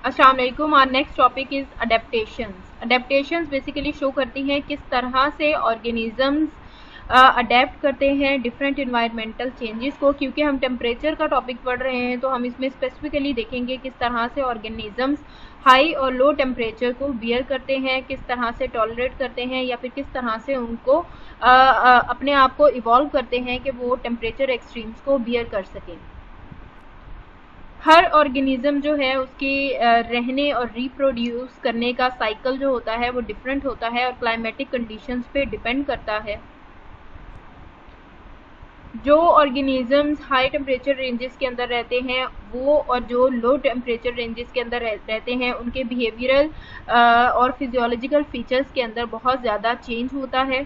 अस्सलाम वालेकुम। Our next topic is adaptations. Adaptations basically show करती हैं किस तरह से ऑर्गेनिजम्स अडेप्ट करते हैं डिफरेंट इन्वायरमेंटल चेंजेस को। क्योंकि हम टेम्परेचर का टॉपिक पढ़ रहे हैं तो हम इसमें स्पेसिफिकली देखेंगे किस तरह से ऑर्गेनिजम्स हाई और लो टेम्परेचर को बियर करते हैं, किस तरह से टॉलरेट करते हैं या फिर किस तरह से उनको अपने आप को इवॉल्व करते हैं कि वो टेम्परेचर एक्सट्रीम्स को बियर कर सकें। हर ऑर्गेनिज्म जो है उसके रहने और रिप्रोड्यूस करने का साइकिल जो होता है वो डिफरेंट होता है और क्लाइमेटिक कंडीशंस पे डिपेंड करता है। जो ऑर्गेनिजम्स हाई टेम्परेचर रेंजेस के अंदर रहते हैं वो और जो लो टेम्परेचर रेंजेस के अंदर रहते हैं उनके बिहेवियरल और फिजियोलॉजिकल फीचर्स के अंदर बहुत ज़्यादा चेंज होता है।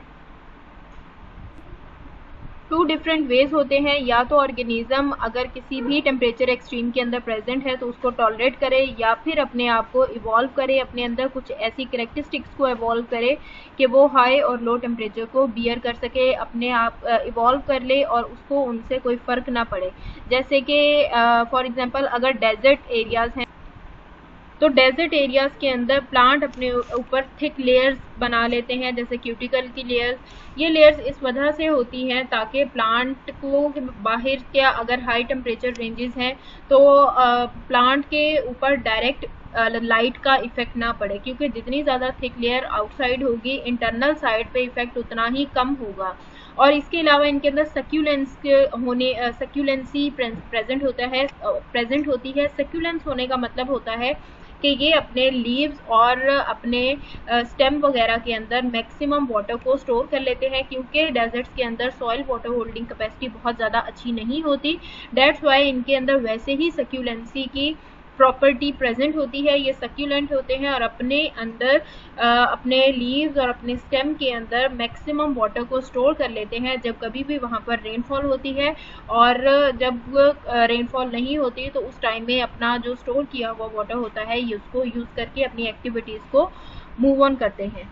टू डिफरेंट वेज होते हैं, या तो ऑर्गेनिज्म अगर किसी भी टेम्परेचर एक्सट्रीम के अंदर प्रेजेंट है तो उसको टॉलरेट करे या फिर अपने आप को इवॉल्व करे, अपने अंदर कुछ ऐसी करेक्टरिस्टिक्स को इवॉल्व करे कि वो हाई और लो टेम्परेचर को बियर कर सके, अपने आप इवॉल्व कर ले और उसको उनसे कोई फ़र्क ना पड़े। जैसे कि फॉर एग्जांपल अगर डेजर्ट एरियाज़ हैं तो डेजर्ट एरियाज़ के अंदर प्लांट अपने ऊपर थिक लेयर्स बना लेते हैं, जैसे क्यूटिकल की लेयर्स। ये लेयर्स इस वजह से होती हैं ताकि प्लांट को बाहर के अगर हाई टेम्परेचर रेंजेस हैं तो प्लांट के ऊपर डायरेक्ट लाइट का इफेक्ट ना पड़े, क्योंकि जितनी ज़्यादा थिक लेयर आउटसाइड होगी इंटरनल साइड पे इफेक्ट उतना ही कम होगा। और इसके अलावा इनके अंदर सक्यूलेंसी प्रेजेंट होती है। सक्यूलेंस होने का मतलब होता है कि ये अपने लीव्स और अपने स्टेम वगैरह के अंदर मैक्सिमम वाटर को स्टोर कर लेते हैं, क्योंकि डेजर्ट्स के अंदर सॉइल वाटर होल्डिंग कैपेसिटी बहुत ज़्यादा अच्छी नहीं होती। दैट्स वाई इनके अंदर वैसे ही सक्यूलेंसी की प्रॉपर्टी प्रेजेंट होती है। ये सक्यूलेंट होते हैं और अपने अंदर अपने लीव्स और अपने स्टेम के अंदर मैक्सिमम वाटर को स्टोर कर लेते हैं जब कभी भी वहाँ पर रेनफॉल होती है, और जब रेनफॉल नहीं होती तो उस टाइम में अपना जो स्टोर किया हुआ वाटर होता है उसको यूज़ करके अपनी एक्टिविटीज़ को मूव ऑन करते हैं।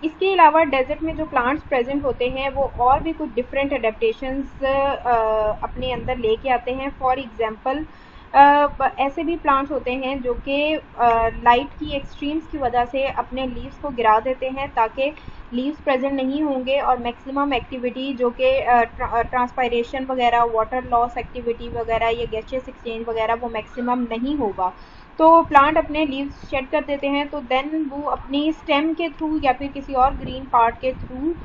इसके अलावा डेजर्ट में जो प्लांट्स प्रेजेंट होते हैं वो और भी कुछ डिफरेंट अडेप्टेशंस अपने अंदर लेके आते हैं। फॉर एग्जांपल ऐसे भी प्लांट्स होते हैं जो कि लाइट की एक्सट्रीम्स की वजह से अपने लीव्स को गिरा देते हैं ताकि लीव्स प्रेजेंट नहीं होंगे और मैक्सिमम एक्टिविटी जो कि ट्रांसपायरेशन वगैरह, वाटर लॉस एक्टिविटी वगैरह या गैसियस एक्सचेंज वगैरह वो मैक्सिमम नहीं होगा। तो प्लांट अपने लीव्स शेड कर देते हैं, तो देन वो अपनी स्टेम के थ्रू या फिर किसी और ग्रीन पार्ट के थ्रू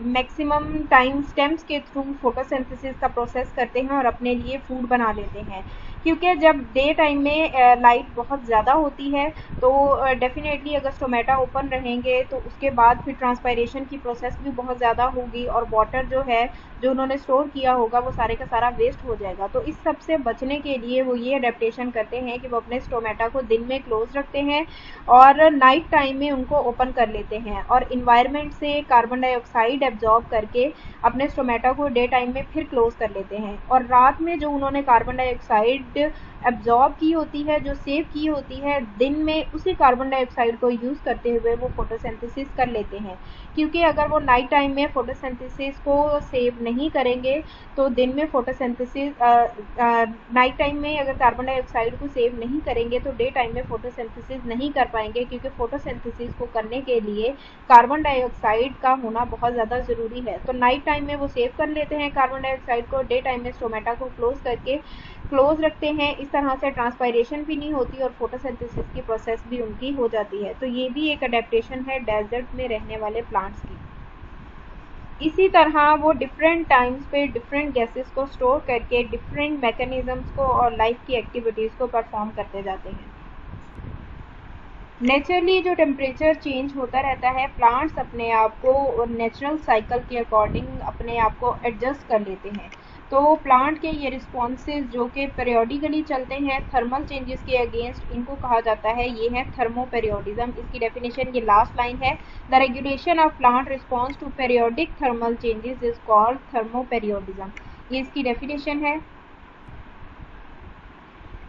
मैक्सिमम टाइम स्टेम्स के थ्रू फोटोसिंथेसिस का प्रोसेस करते हैं और अपने लिए फूड बना लेते हैं। क्योंकि जब डे टाइम में लाइट बहुत ज़्यादा होती है तो डेफिनेटली अगर स्टोमेटा ओपन रहेंगे तो उसके बाद फिर ट्रांसपायरेशन की प्रोसेस भी बहुत ज़्यादा होगी और वाटर जो है जो उन्होंने स्टोर किया होगा वो सारे का सारा वेस्ट हो जाएगा। तो इस सब से बचने के लिए वो ये अडेप्टेशन करते हैं कि वो अपने स्टोमेटा को दिन में क्लोज रखते हैं और नाइट टाइम में उनको ओपन कर लेते हैं और इन्वायरमेंट से कार्बन डाइऑक्साइड एब्जॉर्ब करके अपने स्टोमेटा को डे टाइम में फिर क्लोज कर लेते हैं। और रात में जो उन्होंने कार्बन डाइऑक्साइड एब्जॉर्ब की होती है, जो सेव की होती है, दिन में उसी कार्बन डाइऑक्साइड को यूज़ करते हुए वो फोटोसिंथेसिस कर लेते हैं। क्योंकि अगर वो नाइट टाइम में फोटोसिंथेसिस को सेव नहीं करेंगे तो दिन में फोटोसिंथेसिस नाइट टाइम में अगर कार्बन डाइऑक्साइड को सेव नहीं करेंगे तो डे टाइम में फोटोसिंथेसिस नहीं कर पाएंगे, क्योंकि फोटोसिंथेसिस को करने के लिए कार्बन डाइऑक्साइड का होना बहुत ज़्यादा ज़रूरी है। तो नाइट टाइम में वो सेव कर लेते हैं कार्बन डाइऑक्साइड को, डे टाइम में स्टोमेटा को क्लोज रखते हैं। इस तरह से ट्रांसपायरेशन भी नहीं होती और फोटोसिंथेसिस की प्रोसेस भी उनकी हो जाती है। तो ये भी एक अडेप्टेशन है डेजर्ट में रहने वाले प्लांट्स की। इसी तरह वो डिफरेंट टाइम्स पे डिफरेंट गैसेस को स्टोर करके डिफरेंट मैकेनिज्म्स को और लाइफ की एक्टिविटीज़ को परफॉर्म करते जाते हैं। नेचुरली जो टेम्परेचर चेंज होता रहता है, प्लांट्स अपने आप को नेचुरल साइकिल के अकॉर्डिंग अपने आप को एडजस्ट कर लेते हैं। तो प्लांट के ये रिस्पॉन्सेज जो कि पीरियोडिकली चलते हैं थर्मल चेंजेस के अगेंस्ट, इनको कहा जाता है ये है थर्मोपेरियोडिज्म। इसकी डेफिनेशन ये लास्ट लाइन है, the regulation of plant response to periodic thermal changes is called thermoperiodism. ये इसकी डेफिनेशन है।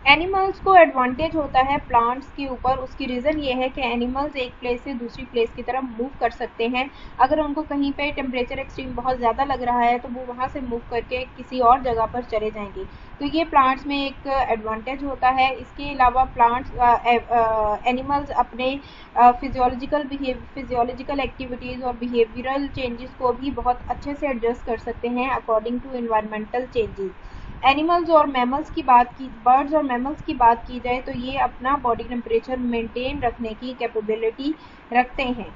एनिमल्स को एडवांटेज होता है प्लांट्स के ऊपर, उसकी रीज़न ये है कि एनिमल्स एक प्लेस से दूसरी प्लेस की तरफ मूव कर सकते हैं। अगर उनको कहीं पे टेम्परेचर एक्सट्रीम बहुत ज़्यादा लग रहा है तो वो वहाँ से मूव करके किसी और जगह पर चले जाएंगे, तो ये प्लांट्स में एक एडवांटेज होता है। इसके अलावा प्लांट्स एनिमल्स अपने फिजियोलॉजिकल एक्टिविटीज़ और बिहेवियरल चेंजेस को भी बहुत अच्छे से एडजस्ट कर सकते हैं according to environmental changes. Animals और मैमल्स की बात की बर्ड्स और मैमल्स की बात की जाए तो ये अपना बॉडी टेम्परेचर मेंटेन रखने की कैपेबिलिटी रखते हैं।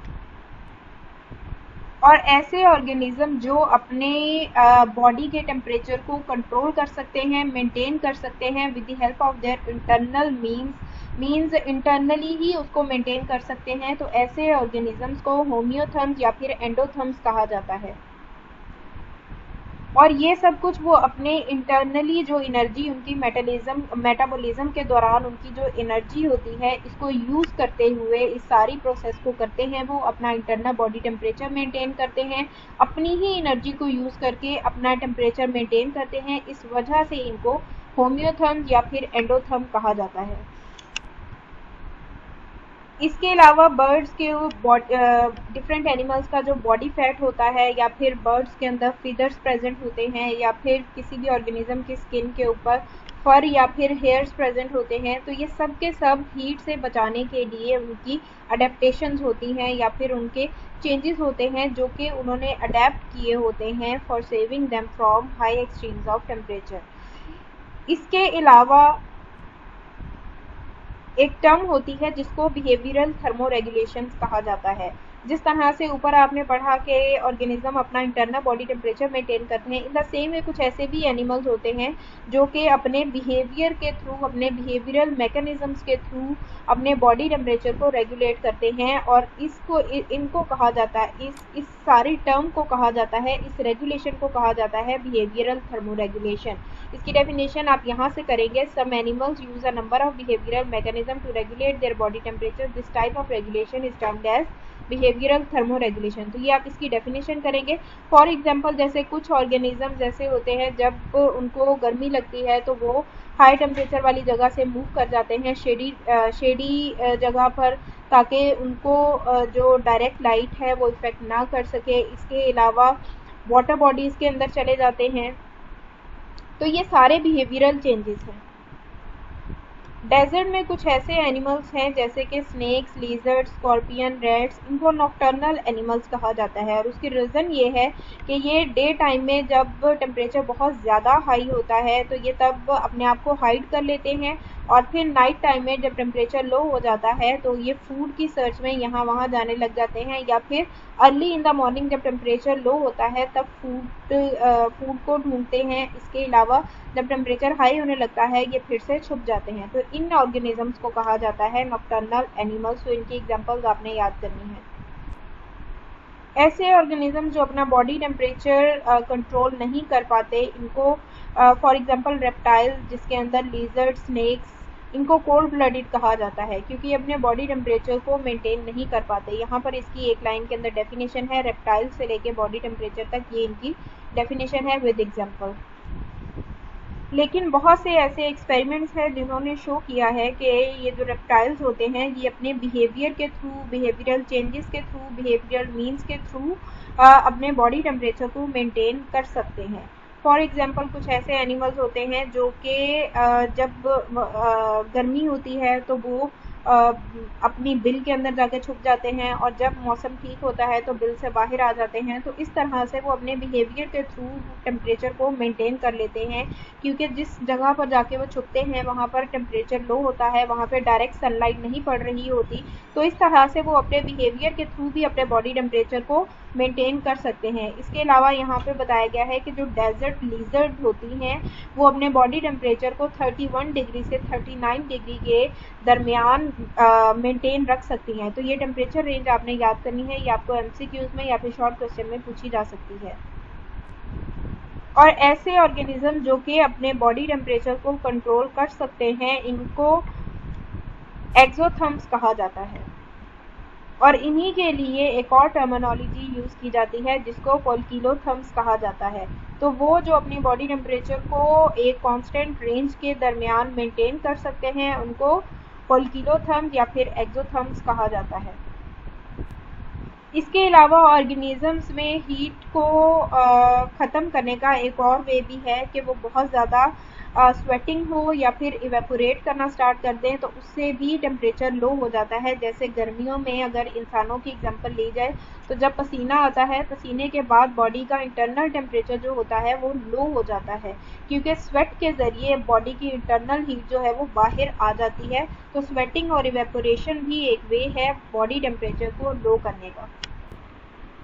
और ऐसे ऑर्गेनिज्म जो अपने बॉडी के टेम्परेचर को कंट्रोल कर सकते हैं, मेंटेन कर सकते हैं with the help of their internal means internally ही उसको मेंटेन कर सकते हैं, तो ऐसे ऑर्गेनिजम्स को होम्योथर्म्स या फिर एंडोथर्म्स कहा जाता है। और ये सब कुछ वो अपने इंटरनली जो एनर्जी उनकी मेटाबॉलिज्म के दौरान उनकी जो एनर्जी होती है इसको यूज़ करते हुए इस सारी प्रोसेस को करते हैं, वो अपना इंटरनल बॉडी टेम्परेचर मेंटेन करते हैं, अपनी ही एनर्जी को यूज़ करके अपना टेम्परेचर मेंटेन करते हैं। इस वजह से इनको होम्योथर्म या फिर एंडोथर्म कहा जाता है। इसके अलावा बर्ड्स के डिफरेंट एनिमल्स का जो बॉडी फैट होता है या फिर बर्ड्स के अंदर फीदर्स प्रेजेंट होते हैं या फिर किसी भी ऑर्गेनिज्म की स्किन के ऊपर फर या फिर हेयर्स प्रेजेंट होते हैं, तो ये सब के सब हीट से बचाने के लिए उनकी अडेप्टेशंस होती हैं या फिर उनके चेंजेस होते हैं जो कि उन्होंने अडेप्ट किए होते हैं for saving them from high extremes of temperature. इसके अलावा एक टर्म होती है जिसको बिहेवियरल थर्मोरेगुलेशन कहा जाता है। जिस तरह से ऊपर आपने पढ़ा कि ऑर्गेनिज्म अपना इंटरनल बॉडी टेम्परेचर मेंटेन करते हैं, इन द सेम वे कुछ ऐसे भी एनिमल्स होते हैं जो कि अपने बिहेवियर के थ्रू, अपने बिहेवियरल मैकेनिज्म्स के थ्रू अपने बॉडी टेम्परेचर को रेगुलेट करते हैं, और इनको कहा जाता है, इस सारी टर्म को कहा जाता है, इस रेगुलेशन को कहा जाता है बिहेवियरल थर्मोरेगुलेशन। इसकी डेफिनेशन आप यहाँ से करेंगे, some animals use a number of behavioural mechanism to regulate their body temperature, this type of regulation is termed as behavioural thermoregulation. तो ये आप इसकी डेफिनेशन करेंगे। फॉर एग्जांपल जैसे कुछ ऑर्गेनिज्म जैसे होते हैं जब उनको गर्मी लगती है तो वो हाई टेम्परेचर वाली जगह से मूव कर जाते हैं शेडी जगह पर, ताकि उनको जो डायरेक्ट लाइट है वो इफेक्ट ना कर सके। इसके अलावा वाटर बॉडीज के अंदर चले जाते हैं। तो ये सारे बिहेवियरल चेंजेस हैं। डेजर्ट में कुछ ऐसे एनिमल्स हैं जैसे कि स्नेक्स, लिजर्ड, स्कॉर्पियन, रैट्स, इनको नॉक्टर्नल एनिमल्स कहा जाता है, और उसकी रीज़न ये है कि ये डे टाइम में जब टेम्परेचर बहुत ज़्यादा हाई होता है तो ये तब अपने आप को हाइड कर लेते हैं, और फिर नाइट टाइम में जब टेम्परेचर लो हो जाता है तो ये फूड की सर्च में यहाँ वहाँ जाने लग जाते हैं, या फिर अर्ली इन द मॉर्निंग जब टेम्परेचर लो होता है तब फूड को ढूंढते हैं। इसके अलावा जब टेम्परेचर हाई होने लगता है ये फिर से छुप जाते हैं। तो इन ऑर्गेनिजम्स को कहा जाता है नॉक्टर्नल एनिमल्स। तो इनकी एग्जांपल्स आपने याद करनी है। ऐसे ऑर्गेनिज्म जो अपना बॉडी टेम्परेचर कंट्रोल नहीं कर पाते, इनको फॉर एग्जांपल रेप्टाइल जिसके अंदर लिजर्ड, स्नेक्स, इनको कोल्ड ब्लडेड कहा जाता है क्योंकि अपने बॉडी टेम्परेचर को मेंटेन नहीं कर पाते। यहाँ पर इसकी एक लाइन के अंदर डेफिनेशन है, रेप्टाइल से लेके बॉडी टेम्परेचर तक, ये इनकी डेफिनेशन है विद एग्जांपल। लेकिन बहुत से ऐसे एक्सपेरिमेंट्स हैं जिन्होंने शो किया है कि ये जो रेप्टाइल्स होते हैं ये अपने बिहेवियर के थ्रू, बिहेवियरल चेंजेस के थ्रू, बिहेवियरल मीन्स के थ्रू अपने बॉडी टेम्परेचर को मेंटेन कर सकते हैं। फॉर एग्जांपल कुछ ऐसे एनिमल्स होते हैं जो कि जब गर्मी होती है तो वो अपनी बिल के अंदर जाके छुप जाते हैं, और जब मौसम ठीक होता है तो बिल से बाहर आ जाते हैं। तो इस तरह से वो अपने बिहेवियर के थ्रू टेम्परेचर को मेंटेन कर लेते हैं, क्योंकि जिस जगह पर जाके वो छुपते हैं वहाँ पर टेम्परेचर लो होता है, वहाँ पर डायरेक्ट सनलाइट नहीं पड़ रही होती। तो इस तरह से वो अपने बिहेवियर के थ्रू भी अपने बॉडी टेम्परेचर को मेंटेन कर सकते हैं। इसके अलावा यहाँ पे बताया गया है कि जो डेजर्ट लिजर्ड होती हैं वो अपने बॉडी टेम्परेचर को 31 डिग्री से 39 डिग्री के दरमियान मेंटेन रख सकती हैं। तो ये टेम्परेचर रेंज आपने याद करनी है, ये आपको एमसीक्यूज में या फिर शॉर्ट क्वेश्चन में पूछी जा सकती है। और ऐसे ऑर्गेनिज्म जो कि अपने बॉडी टेम्परेचर को कंट्रोल कर सकते हैं इनको एक्सोथर्म्स कहा जाता है। और इन्हीं के लिए एक और टर्मिनोलॉजी यूज़ की जाती है जिसको पोलकिलोथर्म्स कहा जाता है। तो वो जो अपनी बॉडी टेम्परेचर को एक कांस्टेंट रेंज के दरमियान मेंटेन कर सकते हैं उनको पोलकिलोथर्म्स या फिर एक्सोथर्म्स कहा जाता है। इसके अलावा ऑर्गेनिजम्स में हीट को ख़त्म करने का एक और वे भी है कि वो बहुत ज़्यादा स्वेटिंग हो या फिर इवेपोरेट करना स्टार्ट कर दें, तो उससे भी टेम्परेचर लो हो जाता है। जैसे गर्मियों में अगर इंसानों की एग्जांपल ली जाए तो जब पसीना आता है, पसीने के बाद बॉडी का इंटरनल टेम्परेचर जो होता है वो लो हो जाता है, क्योंकि स्वेट के ज़रिए बॉडी की इंटरनल हीट जो है वो बाहर आ जाती है। तो स्वेटिंग और इवेपोरेशन भी एक वे है बॉडी टेम्परेचर को लो करने का।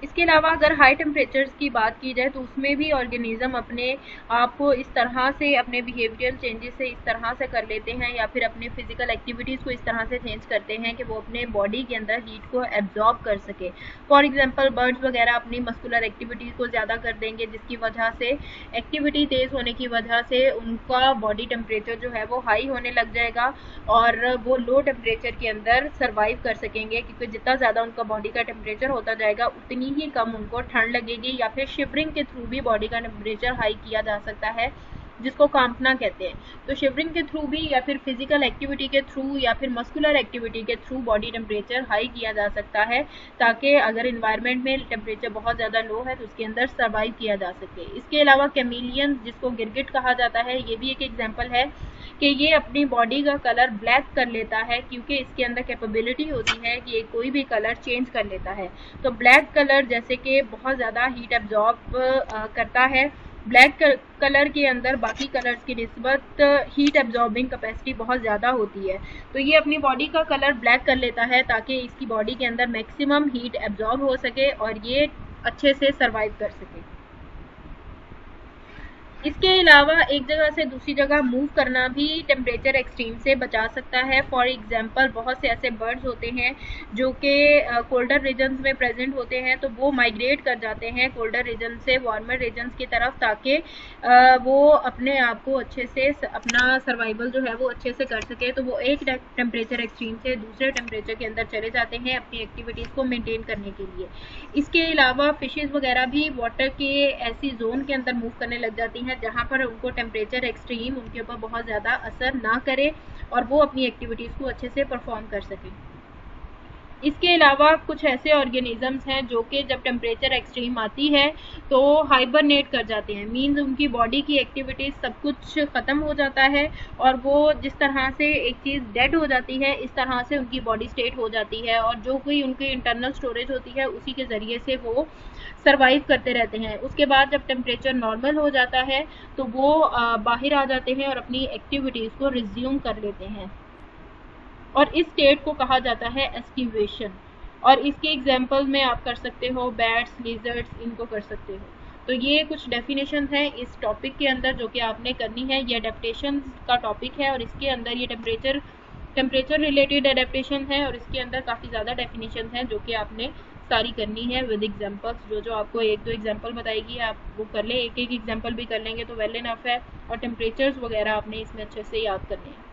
इसके अलावा अगर हाई टेम्परेचर्स की बात की जाए तो उसमें भी ऑर्गेनिज्म अपने आप को इस तरह से, अपने बिहेवियरल चेंजेस से इस तरह से कर लेते हैं या फिर अपने फिजिकल एक्टिविटीज़ को इस तरह से चेंज करते हैं कि वो अपने बॉडी के अंदर हीट को एब्जॉर्ब कर सके। फॉर एग्जांपल बर्ड्स वगैरह अपनी मस्कुलर एक्टिविटीज़ को ज़्यादा कर देंगे, जिसकी वजह से एक्टिविटी तेज़ होने की वजह से उनका बॉडी टेम्परेचर जो है वो हाई होने लग जाएगा और वो लो टेम्परेचर के अंदर सर्वाइव कर सकेंगे, क्योंकि जितना ज़्यादा उनका बॉडी का टेम्परेचर होता जाएगा उतनी ही कम उनको ठंड लगेगी। या फिर शिवरिंग के थ्रू भी बॉडी का टेम्परेचर हाई किया जा सकता है, जिसको कांपना कहते हैं। तो शिवरिंग के थ्रू भी या फिर फिजिकल एक्टिविटी के थ्रू या फिर मस्कुलर एक्टिविटी के थ्रू बॉडी टेम्परेचर हाई किया जा सकता है, ताकि अगर इन्वायरमेंट में टेम्परेचर बहुत ज़्यादा लो है तो उसके अंदर सर्वाइव किया जा सके। इसके अलावा कैमिलियन, जिसको गिरगिट कहा जाता है, ये भी एक एग्जाम्पल है कि ये अपनी बॉडी का कलर ब्लैक कर लेता है, क्योंकि इसके अंदर कैपेबिलिटी होती है कि ये कोई भी कलर चेंज कर लेता है। तो ब्लैक कलर जैसे कि बहुत ज़्यादा हीट एब्जॉर्ब करता है, ब्लैक कलर के अंदर बाकी कलर्स की निस्बत हीट एब्जॉर्बिंग कैपेसिटी बहुत ज़्यादा होती है। तो ये अपनी बॉडी का कलर ब्लैक कर लेता है ताकि इसकी बॉडी के अंदर मैक्सिमम हीट एब्जॉर्ब हो सके और ये अच्छे से सर्वाइव कर सके। इसके अलावा एक जगह से दूसरी जगह मूव करना भी टेम्परेचर एक्सट्रीम से बचा सकता है। फॉर एग्जांपल बहुत से ऐसे बर्ड्स होते हैं जो कि कोल्डर रीजन्स में प्रेजेंट होते हैं, तो वो माइग्रेट कर जाते हैं कोल्डर रीजन से वार्मर रीजन्स की तरफ, ताकि वो अपने आप को अच्छे से अपना सर्वाइवल जो है वो अच्छे से कर सके। तो वो एक टेम्परेचर एक्सट्रीम से दूसरे टेम्परेचर के अंदर चले जाते हैं अपनी एक्टिविटीज़ को मेनटेन करने के लिए। इसके अलावा फिशेज़ वगैरह भी वाटर के ऐसी जोन के अंदर मूव करने लग जाती हैं जहाँ पर उनको टेम्परेचर एक्सट्रीम उनके ऊपर बहुत ज़्यादा असर ना करे और वो अपनी एक्टिविटीज़ को अच्छे से परफॉर्म कर सकें। इसके अलावा कुछ ऐसे ऑर्गेनिजम्स हैं जो कि जब टेम्परेचर एक्सट्रीम आती है तो हाइबरनेट कर जाते हैं, मींस उनकी बॉडी की एक्टिविटीज़ सब कुछ ख़त्म हो जाता है और वो जिस तरह से एक चीज़ डेड हो जाती है इस तरह से उनकी बॉडी स्टेट हो जाती है और जो कोई उनकी इंटरनल स्टोरेज होती है उसी के ज़रिए से वो सर्वाइव करते रहते हैं। उसके बाद जब टेम्परेचर नॉर्मल हो जाता है तो वो बाहर आ जाते हैं और अपनी एक्टिविटीज़ को रिज्यूम कर लेते हैं और इस स्टेट को कहा जाता है एस्टिवेशन। और इसके एग्जाम्पल में आप कर सकते हो बैट्स, लिजर्ड्स, इनको कर सकते हो। तो ये कुछ डेफिनेशन है इस टॉपिक के अंदर जो कि आपने करनी है। ये अडेप्टेशन का टॉपिक है और इसके अंदर ये टेम्परेचर रिलेटेड अडेप्टेशन है और इसके अंदर काफ़ी ज़्यादा डेफिनेशन है जो कि आपने सारी करनी है विद एग्जांपल्स। जो आपको एक दो एग्जांपल बताएगी आप वो कर ले, एक एग्जांपल भी कर लेंगे तो वेल इनफ है। और टेम्परेचर्स वगैरह आपने इसमें अच्छे से याद करने हैं।